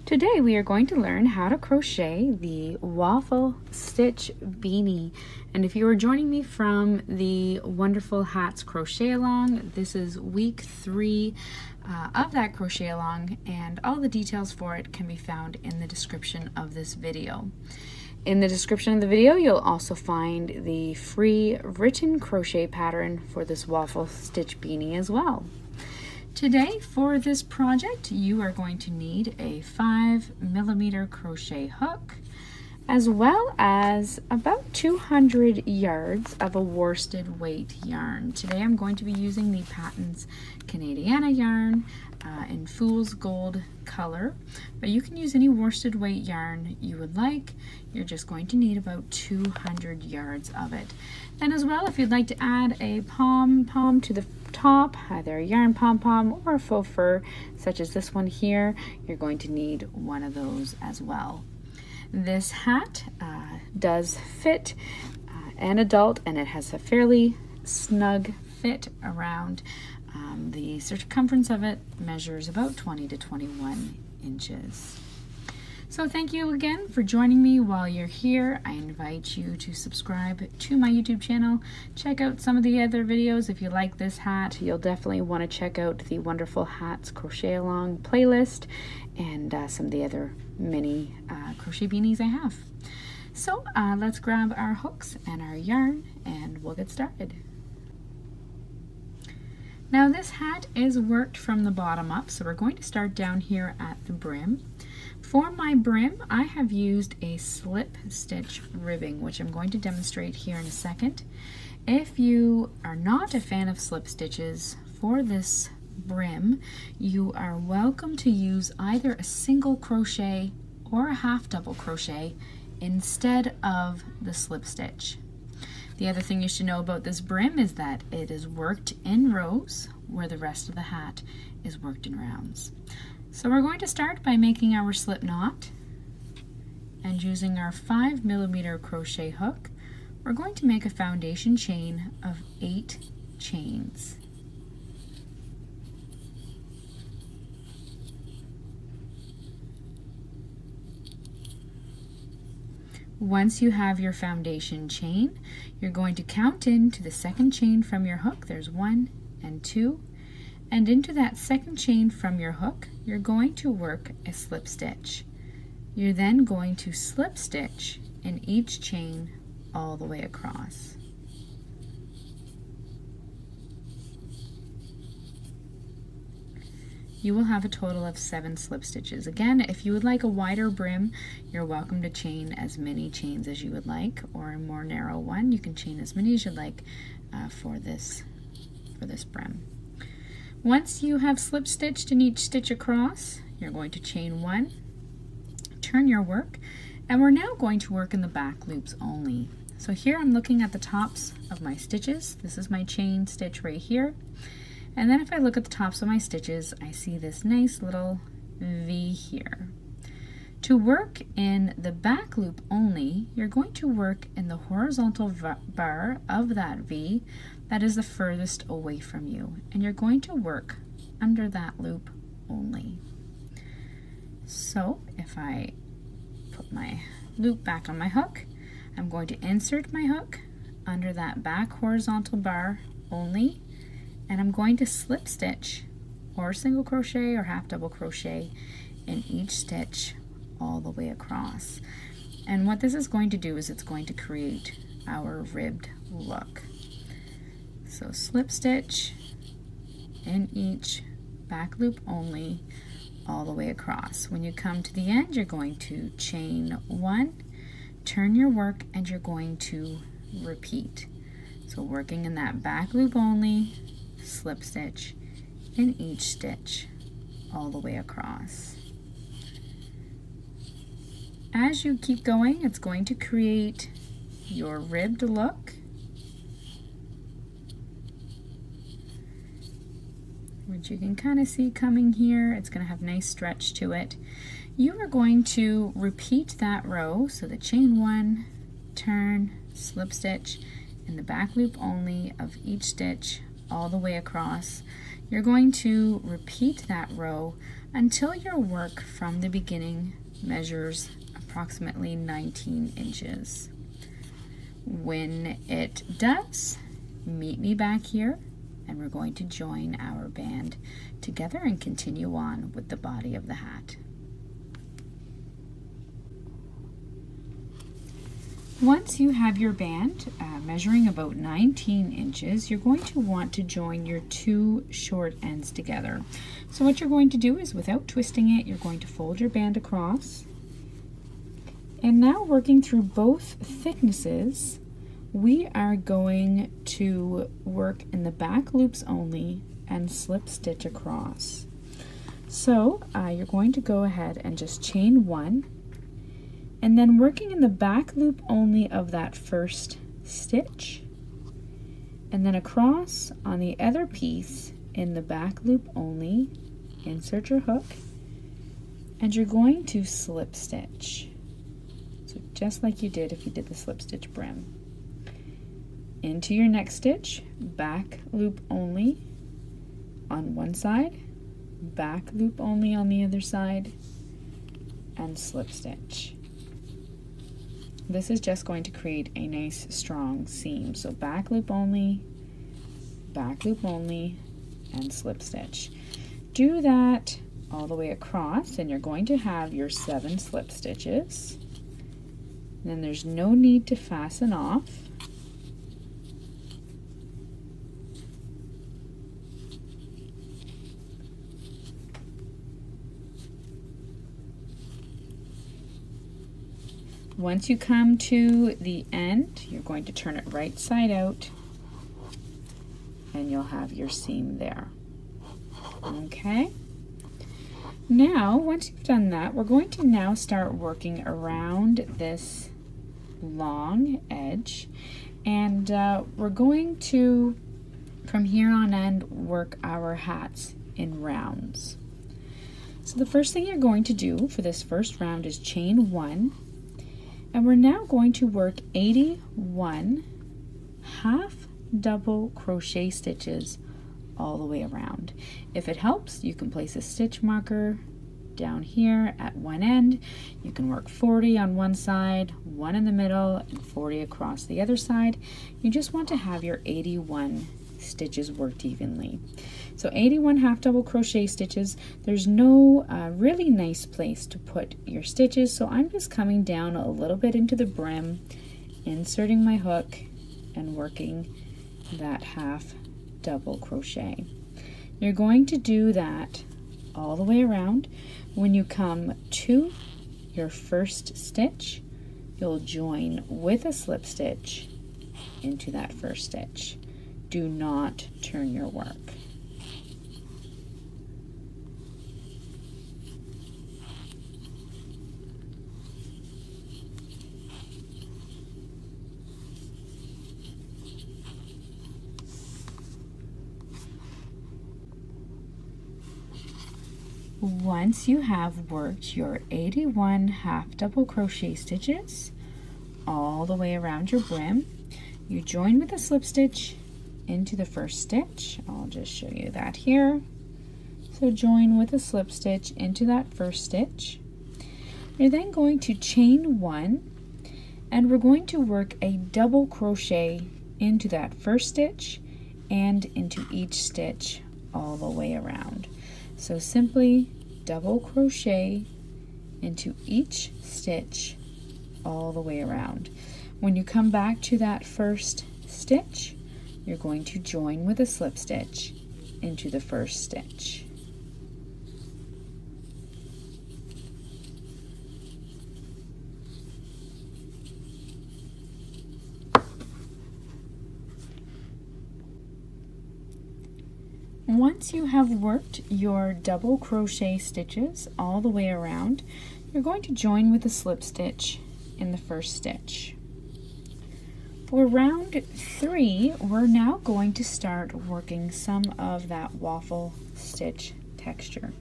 Today we are going to learn how to crochet the waffle stitch beanie. And if you are joining me from the Wonderful Hats Crochet Along, this is week 3 of that crochet along, and all the details for it can be found in the description of this video. In the description of the video, you'll also find the free written crochet pattern for this waffle stitch beanie as well. Today for this project you are going to need a 5mm crochet hook as well as about 200 yards of a worsted weight yarn. Today I'm going to be using the Patons Canadiana yarn in Fool's Gold color, but you can use any worsted weight yarn you would like. You're just going to need about 200 yards of it. And as well, if you'd like to add a pom-pom to the top, either a yarn pom-pom or a faux fur such as this one here, you're going to need one of those as well. This hat does fit an adult, and it has a fairly snug fit around. The circumference of it measures about 20 to 21 inches. So thank you again for joining me while you're here. I invite you to subscribe to my YouTube channel. Check out some of the other videos. If you like this hat, you'll definitely want to check out the Wonderful Hats Crochet Along playlist and some of the other mini crochet beanies I have. So let's grab our hooks and our yarn and we'll get started. Now this hat is worked from the bottom up, so we're going to start down here at the brim. For my brim, I have used a slip stitch ribbing, which I'm going to demonstrate here in a second. If you are not a fan of slip stitches for this brim, you are welcome to use either a single crochet or a half double crochet instead of the slip stitch. The other thing you should know about this brim is that it is worked in rows where the rest of the hat is worked in rounds. So we're going to start by making our slip knot, and using our 5mm crochet hook, we're going to make a foundation chain of 8 chains. Once you have your foundation chain, you're going to count into the second chain from your hook. There's 1 and 2, and into that second chain from your hook, you're going to work a slip stitch. You're then going to slip stitch in each chain all the way across. You will have a total of 7 slip stitches. Again, if you would like a wider brim, you're welcome to chain as many chains as you would like, or a more narrow one, you can chain as many as you'd like for this brim. Once you have slip stitched in each stitch across, you're going to chain 1, turn your work, and we're now going to work in the back loops only. So here I'm looking at the tops of my stitches. This is my chain stitch right here. And then if I look at the tops of my stitches, I see this nice little V here. To work in the back loop only, you're going to work in the horizontal bar of that V that is the furthest away from you. And you're going to work under that loop only. So if I put my loop back on my hook, I'm going to insert my hook under that back horizontal bar only, and I'm going to slip stitch or single crochet or half double crochet in each stitch all the way across. And what this is going to do is it's going to create our ribbed look. So slip stitch in each back loop only all the way across. When you come to the end, you're going to chain 1, turn your work, and you're going to repeat. So working in that back loop only, slip stitch in each stitch all the way across. As you keep going, it's going to create your ribbed look, which you can kind of see coming here. It's going to have nice stretch to it. You are going to repeat that row, so the chain 1, turn, slip stitch in the back loop only of each stitch all the way across. You're going to repeat that row until your work from the beginning measures approximately 19 inches. When it does, meet me back here and we're going to join our band together and continue on with the body of the hat. Once you have your band measuring about 19 inches, you're going to want to join your two short ends together. So what you're going to do is, without twisting it, you're going to fold your band across. And now, working through both thicknesses, we are going to work in the back loops only and slip stitch across. So you're going to go ahead and just chain one, and then working in the back loop only of that first stitch, and then across on the other piece in the back loop only, insert your hook, and you're going to slip stitch. So just like you did if you did the slip stitch brim. Into your next stitch, back loop only on one side, back loop only on the other side, and slip stitch. This is just going to create a nice strong seam. So back loop only, and slip stitch. Do that all the way across and you're going to have your 7 slip stitches. And then there's no need to fasten off. Once you come to the end, you're going to turn it right side out and you'll have your seam there. Okay? Now, once you've done that, we're going to now start working around this long edge, and we're going to, from here on end, work our hats in rounds. So the first thing you're going to do for this first round is chain 1. And we're now going to work 81 half double crochet stitches all the way around. If it helps, you can place a stitch marker down here at one end. You can work 40 on one side, 1 in the middle, and 40 across the other side. You just want to have your 81 stitches worked evenly. So 81 half double crochet stitches. There's no really nice place to put your stitches, so I'm just coming down a little bit into the brim, inserting my hook and working that half double crochet. You're going to do that all the way around. When you come to your first stitch, you'll join with a slip stitch into that first stitch. Do not turn your work. Once you have worked your 81 half double crochet stitches all the way around your brim, you join with a slip stitch into the first stitch. I'll just show you that here. So join with a slip stitch into that first stitch. You're then going to chain 1, and we're going to work a double crochet into that first stitch and into each stitch all the way around. So simply double crochet into each stitch all the way around. When you come back to that first stitch, you're going to join with a slip stitch into the first stitch. Once you have worked your double crochet stitches all the way around, you're going to join with a slip stitch in the first stitch. For round 3, we're now going to start working some of that waffle stitch texture.